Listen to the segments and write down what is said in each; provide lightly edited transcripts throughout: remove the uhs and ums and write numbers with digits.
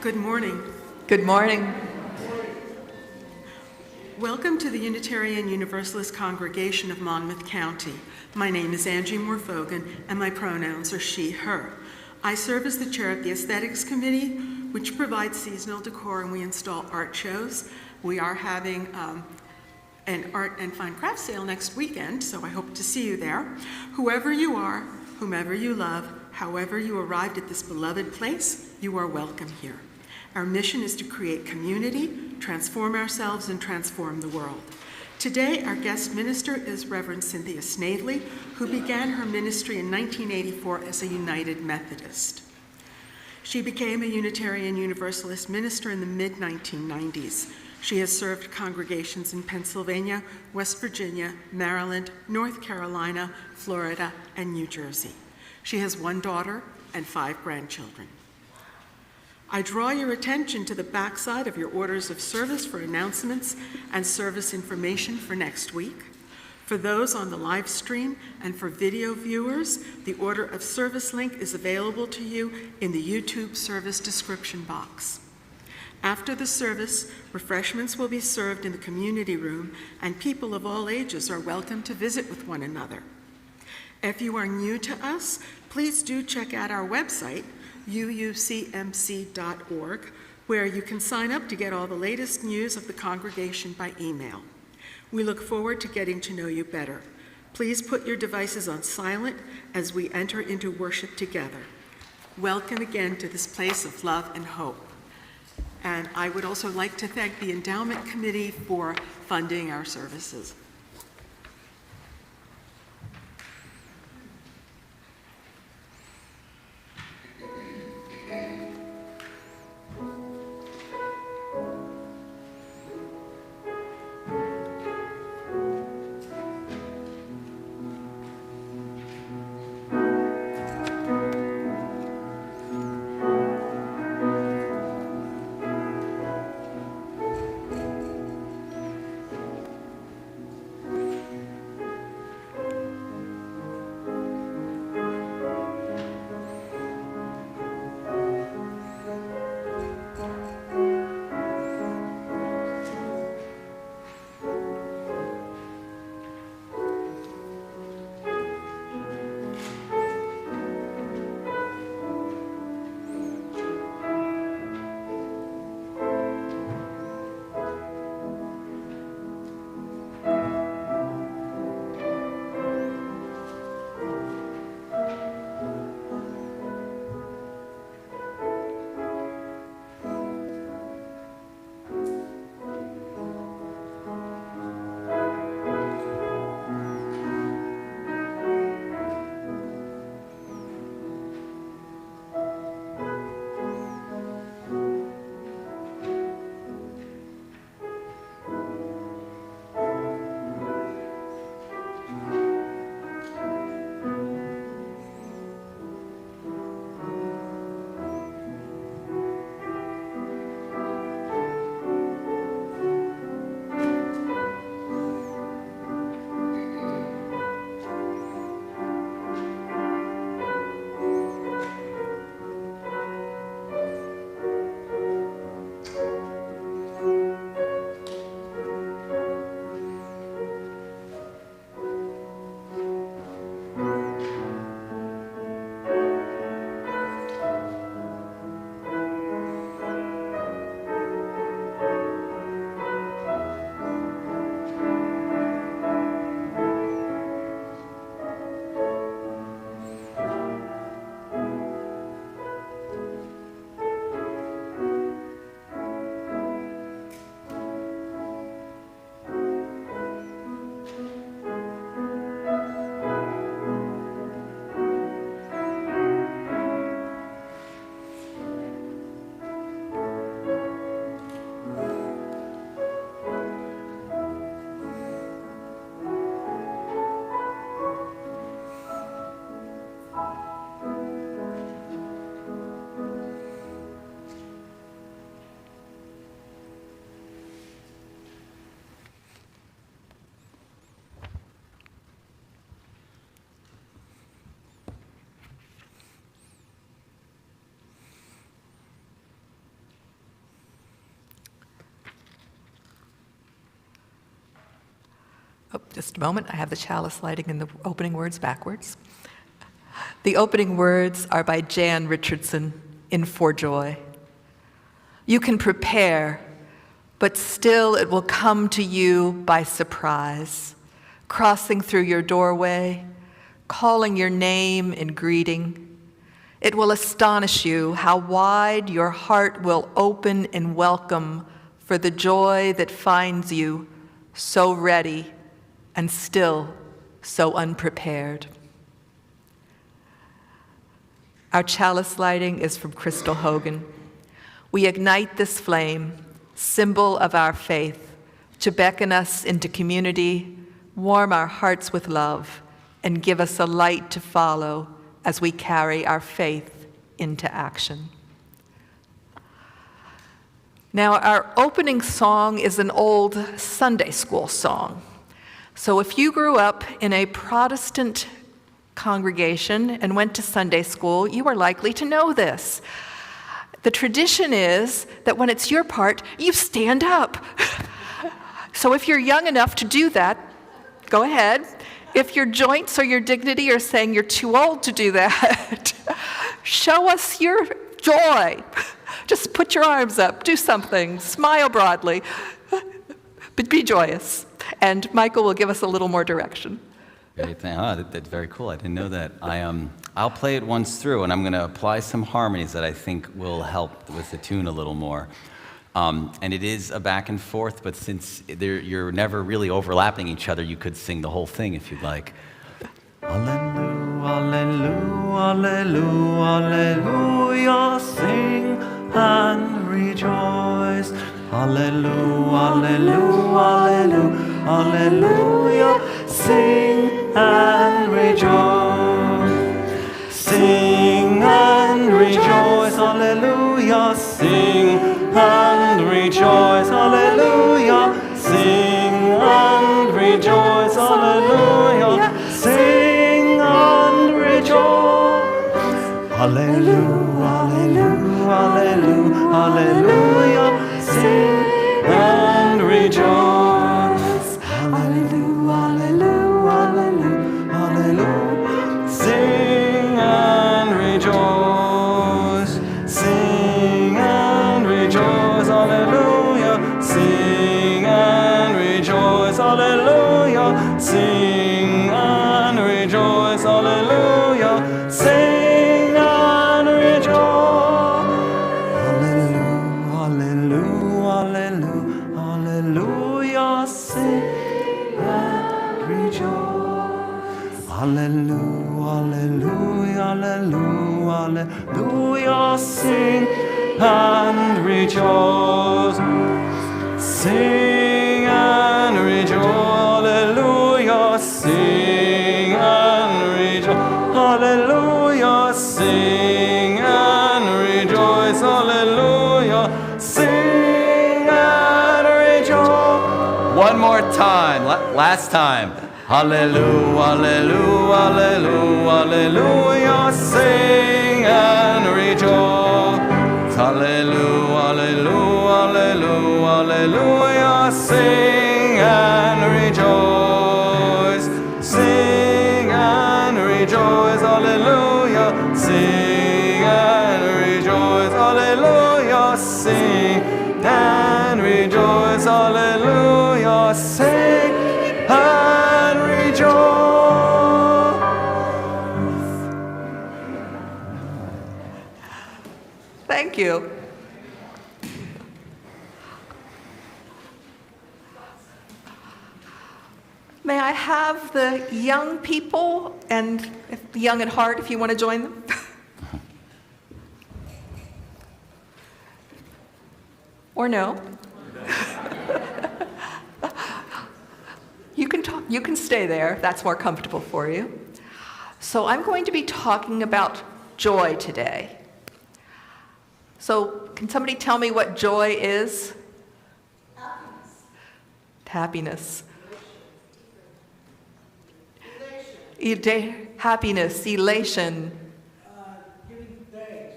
Good morning. Good morning. Welcome to the Unitarian Universalist congregation of Monmouth County. My name is Angie Morfogan, and my pronouns are she, her. I serve as the chair of the Aesthetics Committee, which provides seasonal decor, and we install art shows. We are having an art and fine craft sale next weekend, so I hope to see you there. Whoever you are, whomever you love, however you arrived at this beloved place, you are welcome here. Our mission is to create community, transform ourselves, and transform the world. Today, our guest minister is Reverend Cynthia Snavely, who began her ministry in 1984 as a United Methodist. She became a Unitarian Universalist minister in the mid-1990s. She has served congregations in Pennsylvania, West Virginia, Maryland, North Carolina, Florida, and New Jersey. She has one daughter and 5 grandchildren. I draw your attention to the backside of your orders of service for announcements and service information for next week. For those on the live stream and for video viewers, the order of service link is available to you in the YouTube service description box. After the service, refreshments will be served in the community room, and people of all ages are welcome to visit with one another. If you are new to us, please do check out our website, uucmc.org, where you can sign up to get all the latest news of the congregation by email. We look forward to getting to know you better. Please put your devices on silent as we enter into worship together. Welcome again to this place of love and hope. And I would also like to thank the Endowment Committee for funding our services. Oh, just a moment. I have the chalice lighting and the opening words backwards. The opening words are by Jan Richardson in For Joy. You can prepare, but still it will come to you by surprise, crossing through your doorway, calling your name in greeting. It will astonish you how wide your heart will open in welcome for the joy that finds you so ready and still so unprepared. Our chalice lighting is from Crystal Hogan. We ignite this flame, symbol of our faith, to beckon us into community, warm our hearts with love, and give us a light to follow as we carry our faith into action. Now, our opening song is an old Sunday school song. So if you grew up in a Protestant congregation and went to Sunday school, you are likely to know this. The tradition is that when it's your part, you stand up. So if you're young enough to do that, go ahead. If your joints or your dignity are saying you're too old to do that, show us your joy. Just put your arms up, do something, smile broadly, but be joyous. And Michael will give us a little more direction. Great, that's very cool. I didn't know that. I'll play it once through, and I'm going to apply some harmonies that I think will help with the tune a little more. And it is a back and forth, but since you're never really overlapping each other, you could sing the whole thing if you'd like. Alleluia, alleluia, alleluia, sing and rejoice. Alleluia, alleluia, alleluia, alleluia, sing and rejoice. Sing and rejoice, alleluia, sing and rejoice, alleluia, sing and rejoice, alleluia, sing and rejoice. Alleluia, alleluia, alleluia, alleluia, sing and rejoice. Alleluia, alleluia, alleluia, alleluia, sing and rejoice. Sing and rejoice, alleluia, sing and rejoice, alleluia, sing and rejoice, alleluia, sing and rejoice. Alleluia, alleluia, alleluia, sing and rejoice. Alleluia, alleluia, alleluia, alleluia, sing and rejoice. Sing and rejoice, alleluia, sing and rejoice, alleluia, sing and rejoice, alleluia, sing and rejoice. One more time, last time. Hallelujah, hallelujah, hallelujah, hallelujah, sing and rejoice. Hallelujah, hallelujah, hallelujah, hallelujah, sing and rejoice. Sing and rejoice, hallelujah, sing and rejoice, hallelujah, sing and rejoice, hallelujah, sing and rejoice. Thank you. May I have the young people, and young at heart, if you want to join them? Or no? You can talk, you can stay there if that's more comfortable for you. So I'm going to be talking about joy today. So can somebody tell me what joy is? Happiness. Happiness, elation. Giving thanks.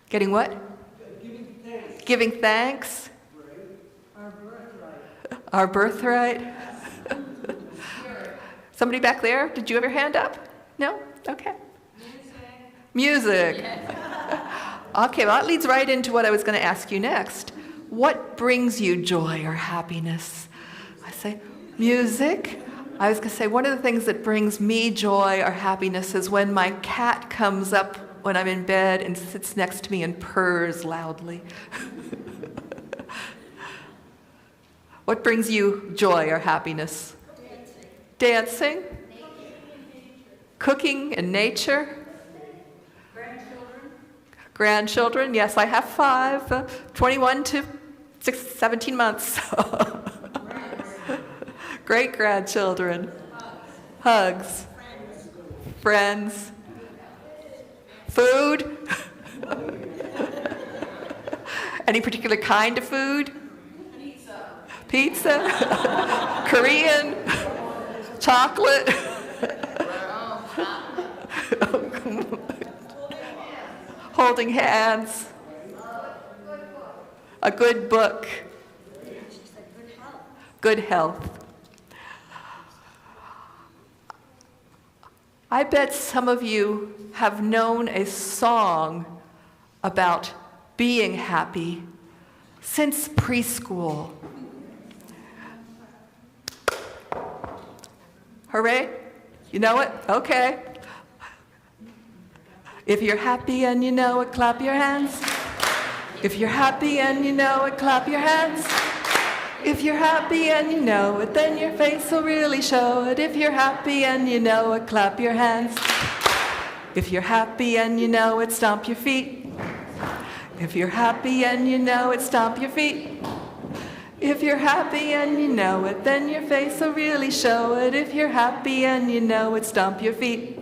Getting what? Giving thanks. Giving thanks. Our birthright. Our birthright. Somebody back there, did you have your hand up? No? Okay. Music. Okay, well, that leads right into what I was going to ask you next. What brings you joy or happiness? I say, music. I was going to say, one of the things that brings me joy or happiness is when my cat comes up when I'm in bed and sits next to me and purrs loudly. What brings you joy or happiness? Dancing. Cooking and nature. Grandchildren, yes, I have 5, 21 to 17 months. Great-grandchildren. Hugs. Friends. Food. Any particular kind of food? Pizza. Korean. Chocolate. Holding hands. A good book. Good health. I bet some of you have known a song about being happy since preschool. Hooray? You know it? Okay. If you're happy and you know it, clap your hands. If you're happy and you know it, clap your hands. If you're happy and you know it, then your face will really show it. If you're happy and you know it, clap your hands. If you're happy and you know it, stomp your feet. If you're happy and you know it, stomp your feet. If you're happy and you know it, then your face will really show it. If you're happy and you know it, stomp your feet.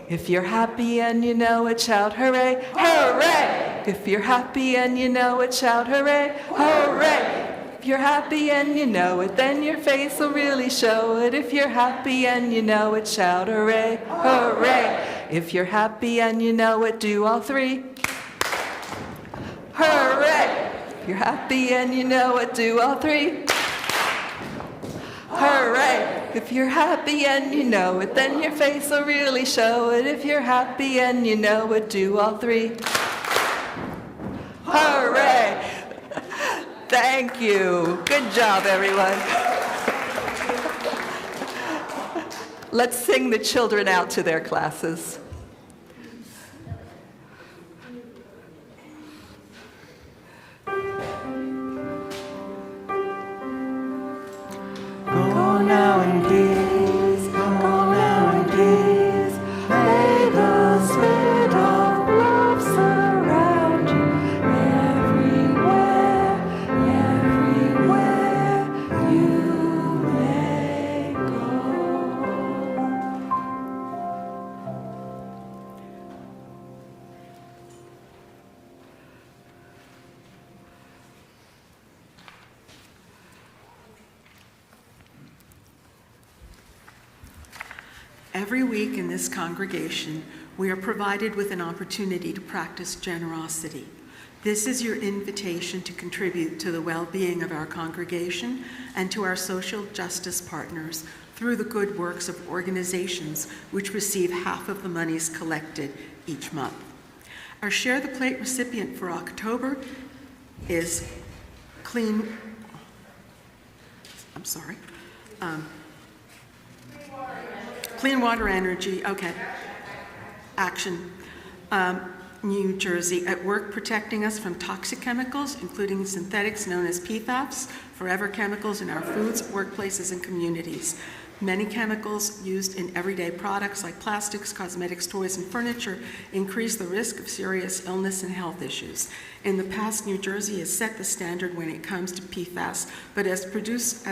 If you're happy and you know it, shout hooray, hooray! If you're happy and you know it, shout hooray, hooray! If you're happy and you know it, then your face will really show it. If you're happy and you know it, shout hooray, hooray! If you're happy and you know it, do all three. Hooray! If you're happy and you know it, do all three. Hooray! If you're happy and you know it, then your face will really show it. If you're happy and you know it, do all three. Hooray! Thank you. Good job, everyone. Let's sing the children out to their classes. Go now in peace, go now in peace. May the spirit of love surround you everywhere, everywhere you may go. Every week in this congregation, we are provided with an opportunity to practice generosity. This is your invitation to contribute to the well-being of our congregation and to our social justice partners through the good works of organizations which receive half of the monies collected each month. Our Share the Plate recipient for October is Clean Water Energy, okay. Action. New Jersey, at work protecting us from toxic chemicals, including synthetics known as PFAS, forever chemicals in our foods, workplaces, and communities. Many chemicals used in everyday products like plastics, cosmetics, toys, and furniture increase the risk of serious illness and health issues. In the past, New Jersey has set the standard when it comes to PFAS, but as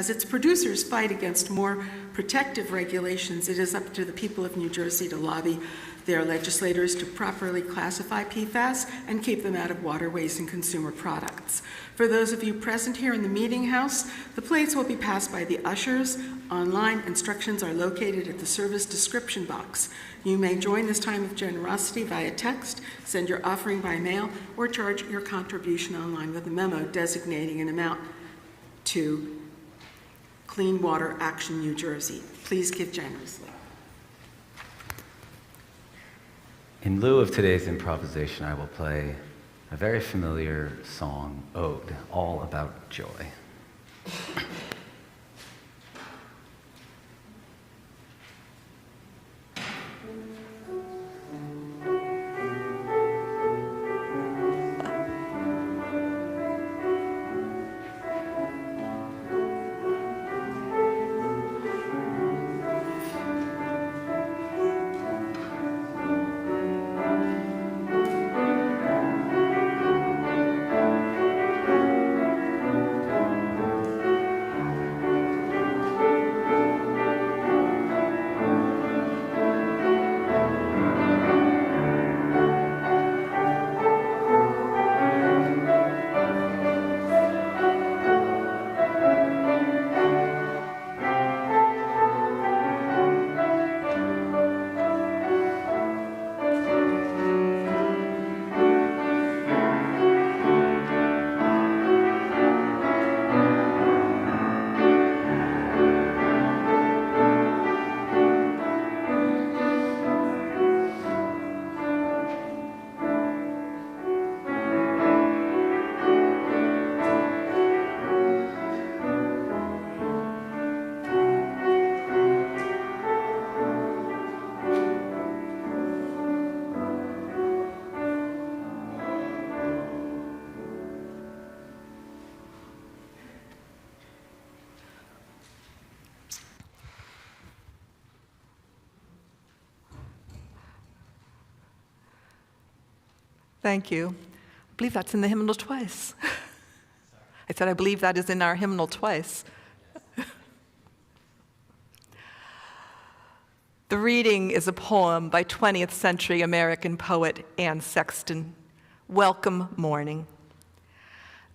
its producers fight against more protective regulations, it is up to the people of New Jersey to lobby their legislators to properly classify PFAS and keep them out of waterways and consumer products. For those of you present here in the meeting house, the plates will be passed by the ushers. Online instructions are located at the service description box. You may join this time of generosity via text, send your offering by mail, or charge your contribution online with a memo designating an amount to Clean Water Action, New Jersey. Please give generously. In lieu of today's improvisation, I will play a very familiar song, ode, all about joy. Thank you. I believe that's in the hymnal twice. I said I believe that is in our hymnal twice. The reading is a poem by 20th century American poet Anne Sexton. Welcome morning.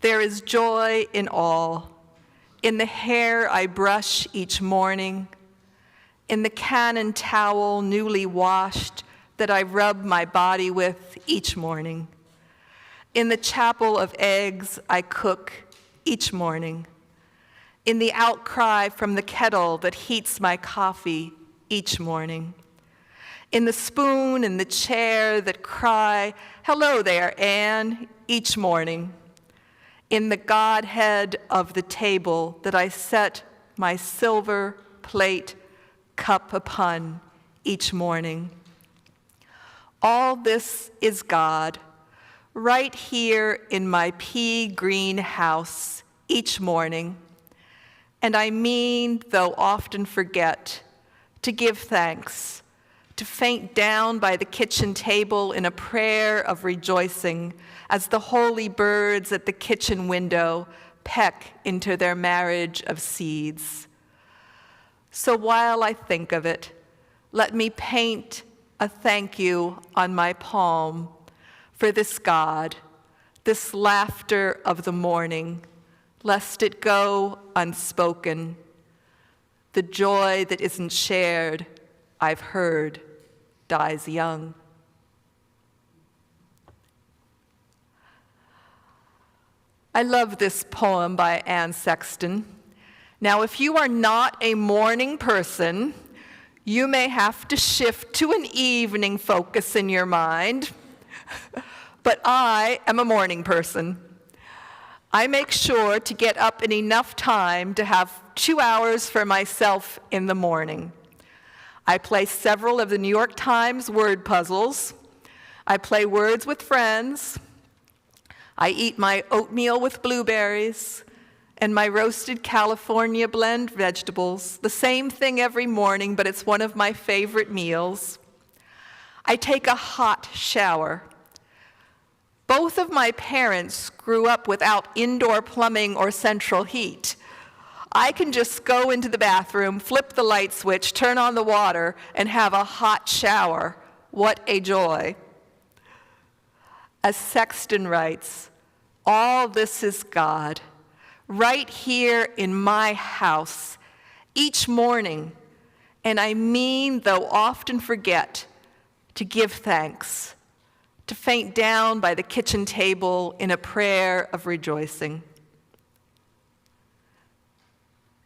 There is joy in all, in the hair I brush each morning, in the cannon towel newly washed that I rub my body with each morning, in the chapel of eggs I cook each morning, in the outcry from the kettle that heats my coffee each morning, in the spoon and the chair that cry, "Hello there, Anne," each morning, in the Godhead of the table that I set my silver plate cup upon each morning. All this is God, right here in my pea green house each morning, and I mean, though often forget, to give thanks, to faint down by the kitchen table in a prayer of rejoicing as the holy birds at the kitchen window peck into their marriage of seeds. So while I think of it, let me paint a thank you on my palm for this God, this laughter of the morning, lest it go unspoken. The joy that isn't shared, I've heard, dies young. I love this poem by Anne Sexton. Now, if you are not a morning person, you may have to shift to an evening focus in your mind, but I am a morning person. I make sure to get up in enough time to have 2 hours for myself in the morning. I play several of the New York Times word puzzles. I play words with friends. I eat my oatmeal with blueberries and my roasted California blend vegetables, the same thing every morning, but it's one of my favorite meals. I take a hot shower. Both of my parents grew up without indoor plumbing or central heat. I can just go into the bathroom, flip the light switch, turn on the water, and have a hot shower. What a joy. As Sexton writes, all this is God, right here in my house, each morning, and I mean, though often forget, to give thanks, to faint down by the kitchen table in a prayer of rejoicing.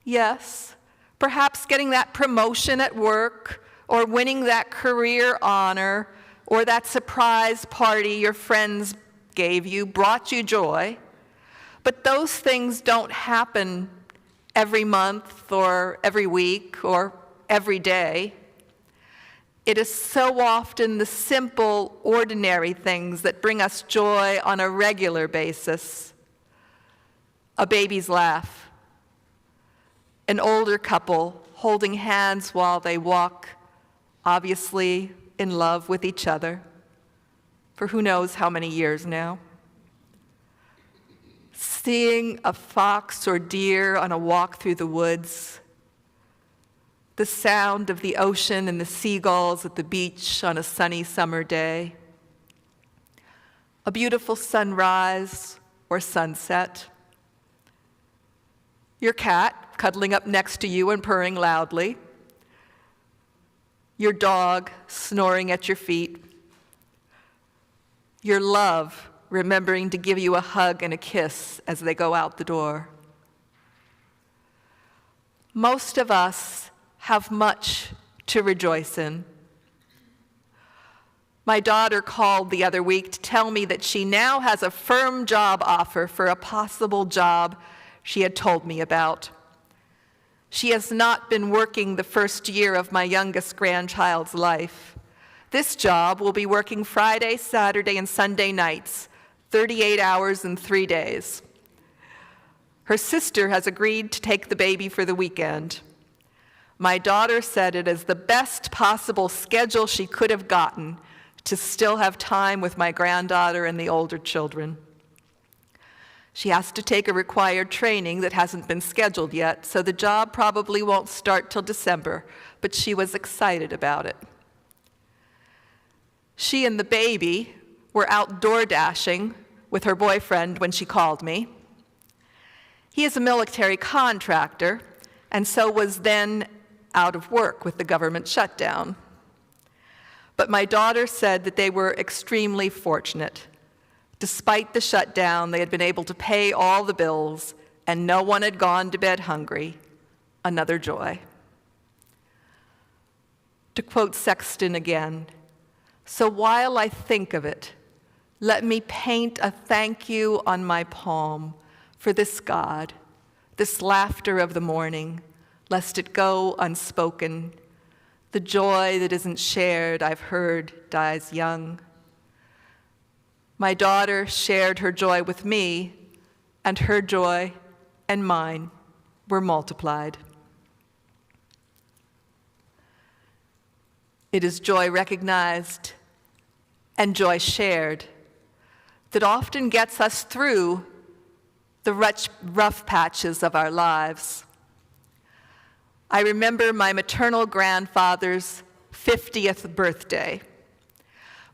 Yes, perhaps getting that promotion at work, or winning that career honor, or that surprise party your friends gave you brought you joy. But those things don't happen every month or every week or every day. It is so often the simple, ordinary things that bring us joy on a regular basis. A baby's laugh, an older couple holding hands while they walk, obviously in love with each other, for who knows how many years now. Seeing a fox or deer on a walk through the woods, the sound of the ocean and the seagulls at the beach on a sunny summer day, a beautiful sunrise or sunset, your cat cuddling up next to you and purring loudly, your dog snoring at your feet, your love remembering to give you a hug and a kiss as they go out the door. Most of us have much to rejoice in. My daughter called the other week to tell me that she now has a firm job offer for a possible job she had told me about. She has not been working the first year of my youngest grandchild's life. This job will be working Friday, Saturday, and Sunday nights, 38 hours and 3 days. Her sister has agreed to take the baby for the weekend. My daughter said it is the best possible schedule she could have gotten to still have time with my granddaughter and the older children. She has to take a required training that hasn't been scheduled yet, so the job probably won't start till December, but she was excited about it. She and the baby were outdoor dashing with her boyfriend when she called me. He is a military contractor, and so was then out of work with the government shutdown. But my daughter said that they were extremely fortunate. Despite the shutdown, they had been able to pay all the bills, and no one had gone to bed hungry. Another joy. To quote Sexton again, "So while I think of it, let me paint a thank you on my palm for this God, this laughter of the morning, lest it go unspoken. The joy that isn't shared, I've heard, dies young." My daughter shared her joy with me, and her joy and mine were multiplied. It is joy recognized and joy shared that often gets us through the rough patches of our lives. I remember my maternal grandfather's 50th birthday.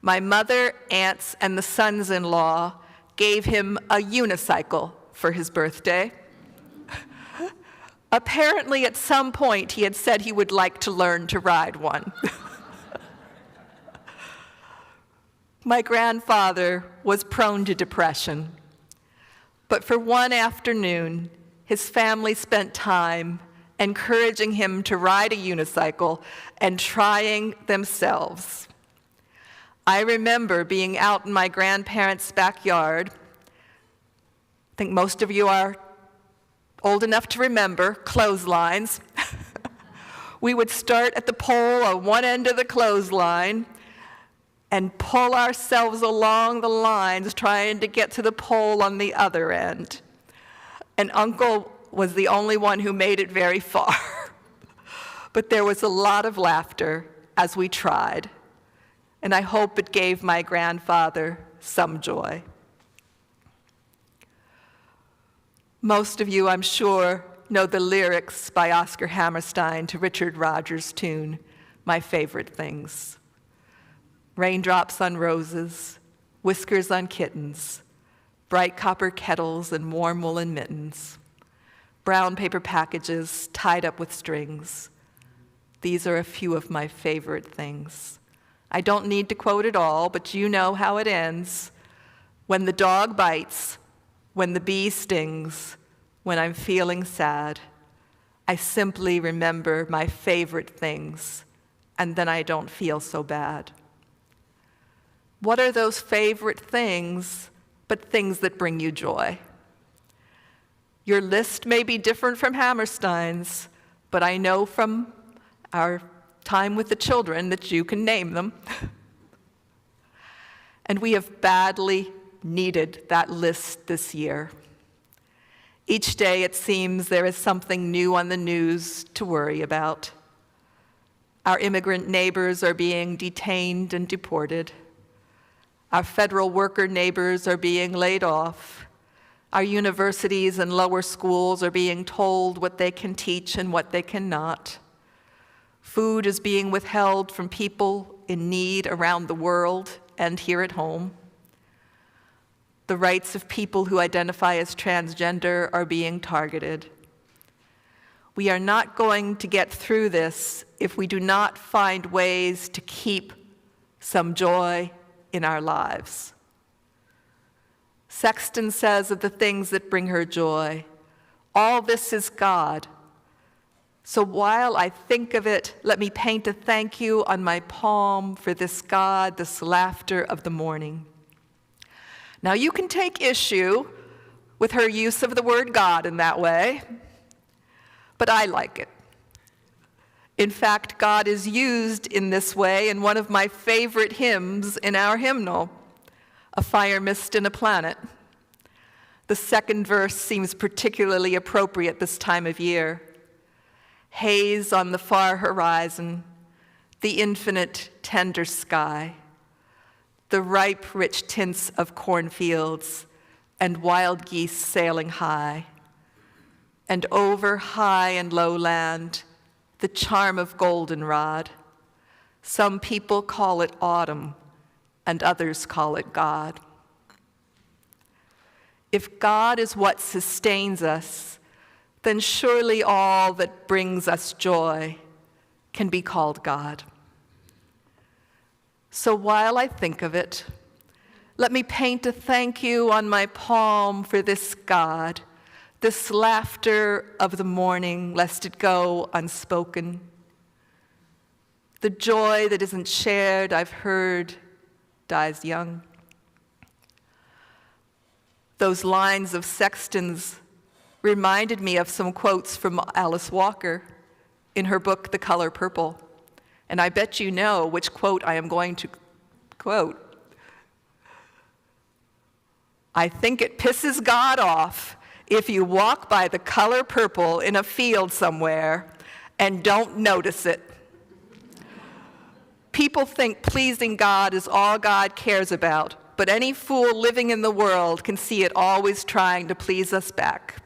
My mother, aunts, and the sons-in-law gave him a unicycle for his birthday. Apparently, at some point, he had said he would like to learn to ride one. My grandfather was prone to depression, but for one afternoon, his family spent time encouraging him to ride a unicycle and trying themselves. I remember being out in my grandparents' backyard. I think most of you are old enough to remember clotheslines. We would start at the pole on one end of the clothesline and pull ourselves along the lines trying to get to the pole on the other end. And Uncle was the only one who made it very far. But there was a lot of laughter as we tried, and I hope it gave my grandfather some joy. Most of you, I'm sure, know the lyrics by Oscar Hammerstein to Richard Rodgers' tune, My Favorite Things. Raindrops on roses, whiskers on kittens, bright copper kettles and warm woolen mittens, brown paper packages tied up with strings. These are a few of my favorite things. I don't need to quote it all, but you know how it ends. When the dog bites, when the bee stings, when I'm feeling sad, I simply remember my favorite things, and then I don't feel so bad. What are those favorite things but things that bring you joy? Your list may be different from Hammerstein's, but I know from our time with the children that you can name them. And we have badly needed that list this year. Each day it seems there is something new on the news to worry about. Our immigrant neighbors are being detained and deported. Our federal worker neighbors are being laid off. Our universities and lower schools are being told what they can teach and what they cannot. Food is being withheld from people in need around the world and here at home. The rights of people who identify as transgender are being targeted. We are not going to get through this if we do not find ways to keep some joy in our lives. Sexton says of the things that bring her joy, all this is God. So while I think of it, let me paint a thank you on my palm for this God, this laughter of the morning. Now you can take issue with her use of the word God in that way, but I like it. In fact, God is used in this way in one of my favorite hymns in our hymnal, A Fire, Mist, and a Planet. The second verse seems particularly appropriate this time of year. Haze on the far horizon, the infinite tender sky, the ripe rich tints of cornfields and wild geese sailing high, and over high and low land, the charm of goldenrod. Some people call it autumn, and others call it God. If God is what sustains us, then surely all that brings us joy can be called God. So while I think of it, let me paint a thank you on my palm for this God, this laughter of the morning, lest it go unspoken. The joy that isn't shared, I've heard, dies young. Those lines of Sexton's reminded me of some quotes from Alice Walker in her book, The Color Purple. And I bet you know which quote I am going to quote. I think it pisses God off if you walk by the color purple in a field somewhere and don't notice it. People think pleasing God is all God cares about, but any fool living in the world can see it always trying to please us back.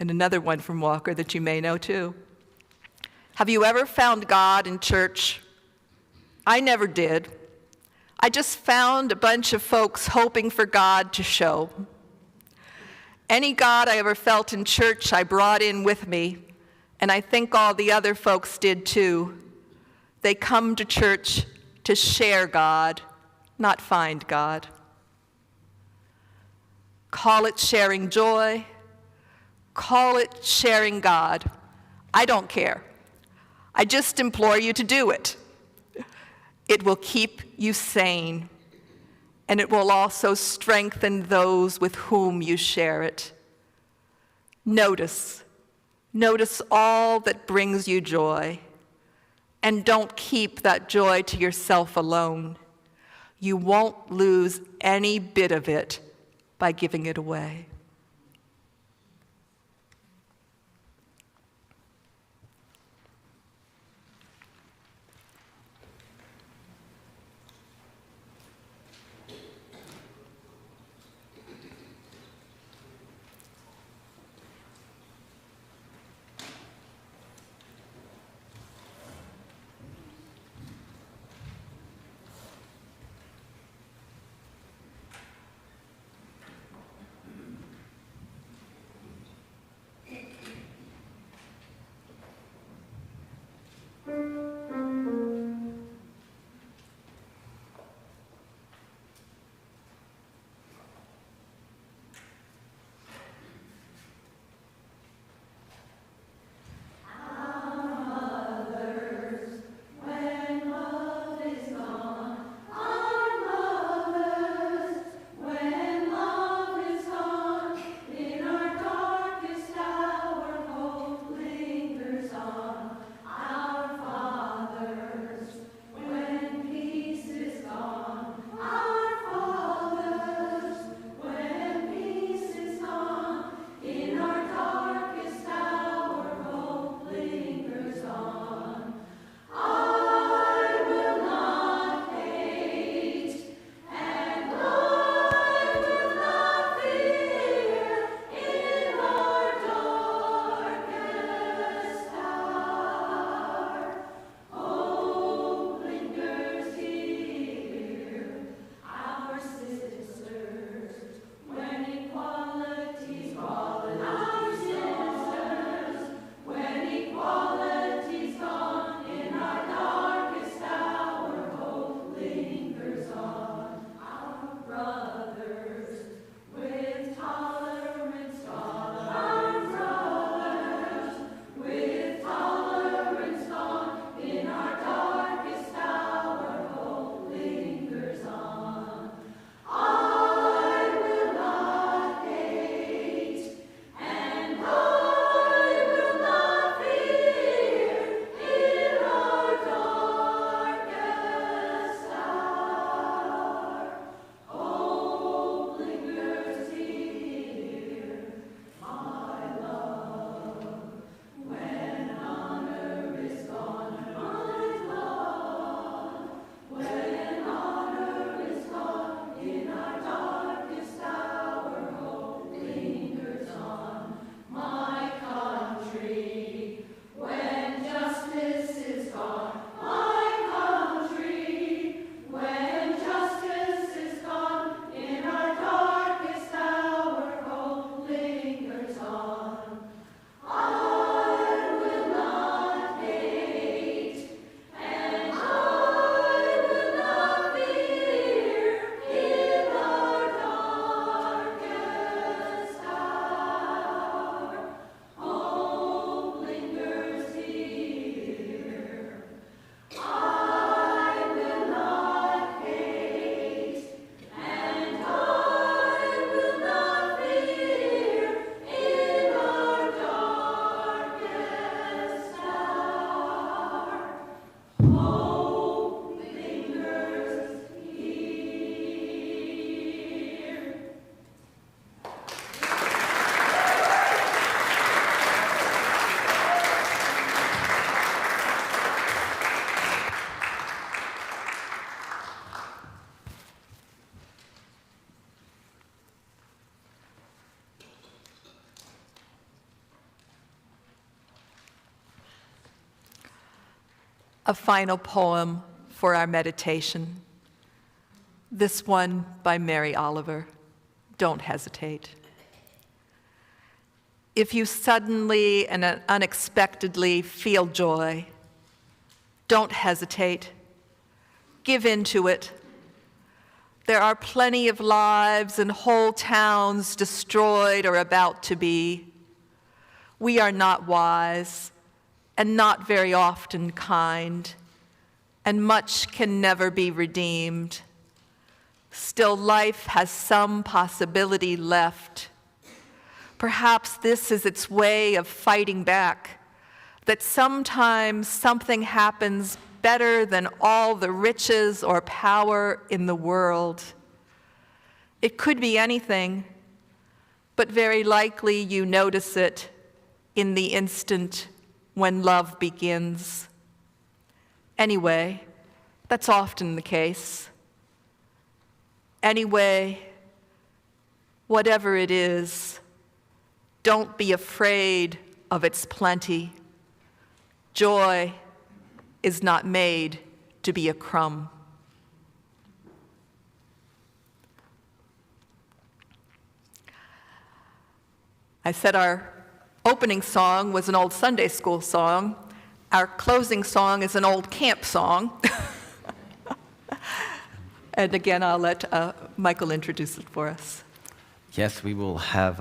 And another one from Walker that you may know too. Have you ever found God in church? I never did. I just found a bunch of folks hoping for God to show. Any God I ever felt in church I brought in with me, and I think all the other folks did too. They come to church to share God, not find God. Call it sharing joy. Call it sharing God. I don't care. I just implore you to do it. It will keep you sane, and it will also strengthen those with whom you share it. Notice all that brings you joy, and don't keep that joy to yourself alone. You won't lose any bit of it by giving it away. A final poem for our meditation. This one by Mary Oliver. Don't hesitate. If you suddenly and unexpectedly feel joy, don't hesitate. Give in to it. There are plenty of lives and whole towns destroyed or about to be. We are not wise and not very often kind, and much can never be redeemed. Still, life has some possibility left. Perhaps this is its way of fighting back, that sometimes something happens better than all the riches or power in the world. It could be anything, but very likely you notice it in the instant when love begins. Anyway, that's often the case. Anyway, whatever it is, don't be afraid of its plenty. Joy is not made to be a crumb. I said our opening song was an old Sunday school song. Our closing song is an old camp song. And again, I'll let Michael introduce it for us. Yes, we will have,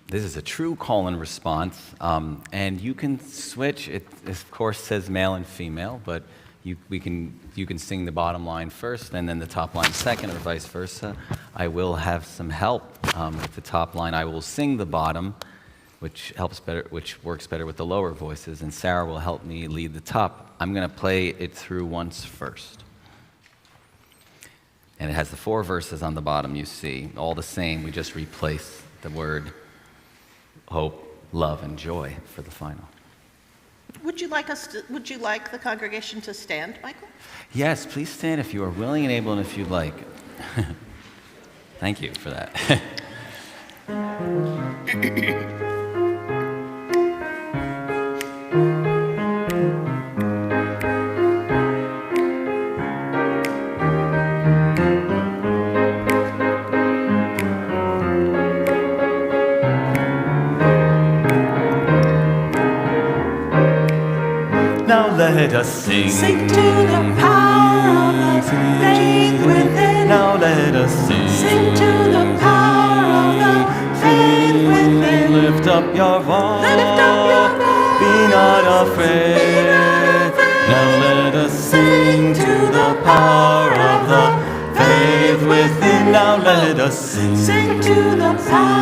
this is a true call and response, and you can switch. It, of course, says male and female, but you can sing the bottom line first and then the top line second, or vice versa. I will have some help with the top line. I will sing the bottom, which works better with the lower voices, and Sarah will help me lead the top. I'm going to play it through once first. And it has the 4 verses on the bottom, you see, all the same. We just replace the word hope, love, and joy for the final. Would you like the congregation to stand, Michael? Yes, please stand if you are willing and able, and if you'd like. Thank you for that. Now let us sing. Sing to the power of the faith within. Now let us sing. Sing to the power of the faith within. Lift up your voice. Lift up your voice. Be not afraid. Be not afraid. Now let us sing to the power of the faith within. Now let us sing. Sing to the power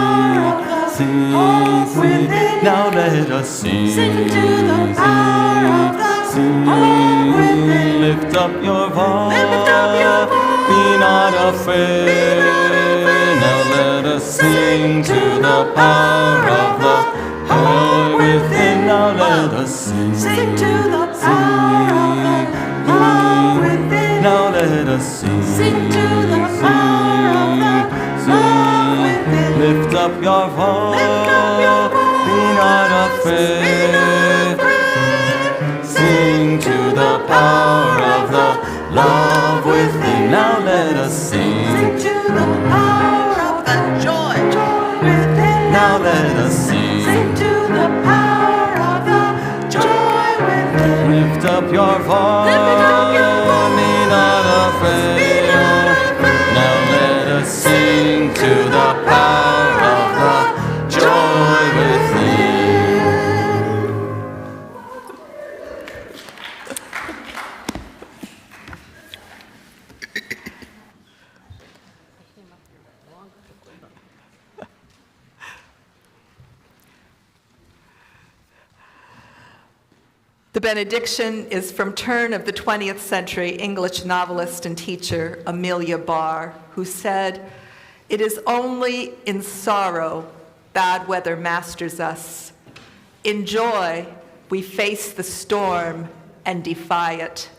of the hope within. Now let us sing. Sing to the power of the hope within. Lift up your voice. Lift up your voice. Be not afraid. Be not afraid. Now let us sing to the power of the hope within. Now let us sing. Sing to the power of the love within. Now let us sing. Sing to the power of the love within. Lift up your voice. Lift up your voice. Be not afraid. Be not afraid. Sing to the power of the love within. Now let us sing. Sing to the power of the joy within. Now let us sing. Sing to the power of the joy within. Lift up your voice. Lift up your voice. Be not afraid. Be not afraid. Now let us sing to the power of the joy within. The benediction is from turn of the 20th century English novelist and teacher Amelia Barr, who said, "It is only in sorrow bad weather masters us. In joy, we face the storm and defy it.